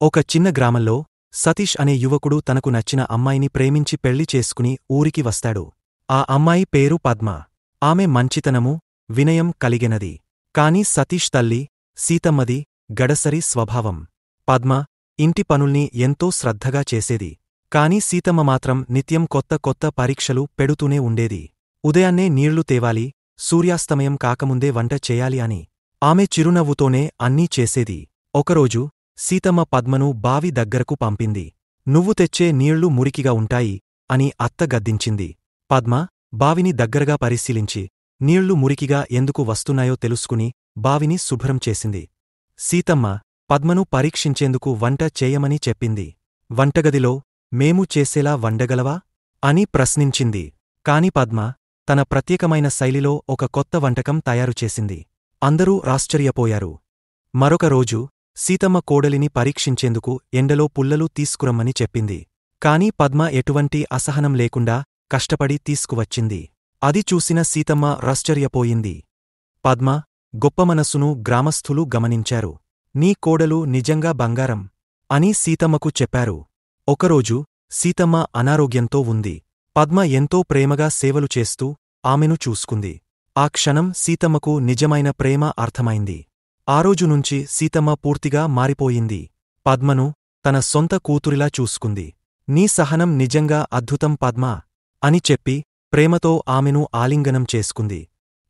ఒక చిన్న గ్రామంలో సతీష్ అనే యువకుడు తనకు నచ్చిన అమ్మాయిని ప్రేమించి పెళ్లి చేసుకుని ఊరికి వస్తాడు. ఆ అమ్మాయి పేరు పద్మ. ఆమె మంచితనము, వినయం కలిగినది. కాని సతీష్ తల్లి సీతమ్మది గడసరి స్వభావం. పద్మ ఇంటి పనుల్ని ఎంతో శ్రద్ధగా చేసేది. కాని సీతమ్మ మాత్రం నిత్యం కొత్త కొత్త పరీక్షలు పెడుతూనే ఉండేది. ఉదయాన్నే నీళ్లు తేవాలి, సూర్యాస్తమయం కాకముందే వంట చేయాలి అని. ఆమె చిరునవ్వుతోనే అన్నీ చేసేది. ఒకరోజు సీతమ్మ పద్మను బావి దగ్గరకు పంపింది. నువ్వు తెచ్చే నీళ్లు మురికిగా ఉంటాయి అని అత్త గద్దించింది. పద్మ బావిని దగ్గరగా పరిశీలించి నీళ్లు మురికిగా ఎందుకు వస్తున్నాయో తెలుసుకుని బావిని శుభ్రం చేసింది. సీతమ్మ పద్మను పరీక్షించేందుకు వంట చేయమని చెప్పింది. వంటగదిలో మేము చేసేలా వండగలవా అని ప్రశ్నించింది. కాని పద్మ తన ప్రత్యేకమైన శైలిలో ఒక కొత్త వంటకం తయారుచేసింది. అందరూ ఆశ్చర్యపోయారు. మరొక రోజు సీతమ్మ కోడలిని పరీక్షించేందుకు ఎండలో పుల్లలు తీసుకురమ్మని చెప్పింది. కాని పద్మ ఎటువంటి అసహనం లేకుండా కష్టపడి తీసుకువచ్చింది. అది చూసిన సీతమ్మ ఆశ్చర్యపోయింది. పద్మ గొప్ప మనస్సును గ్రామస్థులు గమనించారు. నీ కోడలు నిజంగా బంగారం అని సీతమ్మకు చెప్పారు. ఒకరోజు సీతమ్మ అనారోగ్యంతో ఉంది. పద్మ ఎంతో ప్రేమగా సేవలు చేస్తూ ఆమెను చూసుకుంది. ఆ క్షణం సీతమ్మకు నిజమైన ప్రేమ అర్థమైంది. ఆ రోజు నుంచి సీతమ్మ పూర్తిగా మారిపోయింది. పద్మను తన సొంత కూతురిలా చూసుకుంది. నీ సహనం నిజంగా అద్భుతం పద్మా అని చెప్పి ప్రేమతో ఆమెను ఆలింగనం చేసుకుంది.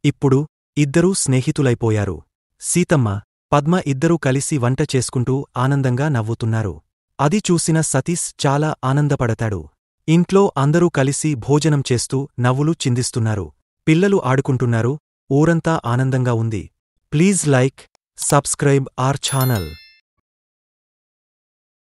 ఇప్పుడు ఇద్దరూ స్నేహితులైపోయారు. సీతమ్మ, పద్మ ఇద్దరూ కలిసి వంట చేసుకుంటూ ఆనందంగా నవ్వుతున్నారు. అది చూసిన సతీష్ చాలా ఆనందపడతాడు. ఇంట్లో అందరూ కలిసి భోజనం చేస్తూ నవ్వులు చిందిస్తున్నారు. పిల్లలు ఆడుకుంటున్నారు. ఊరంతా ఆనందంగా ఉంది. Please like, subscribe our channel.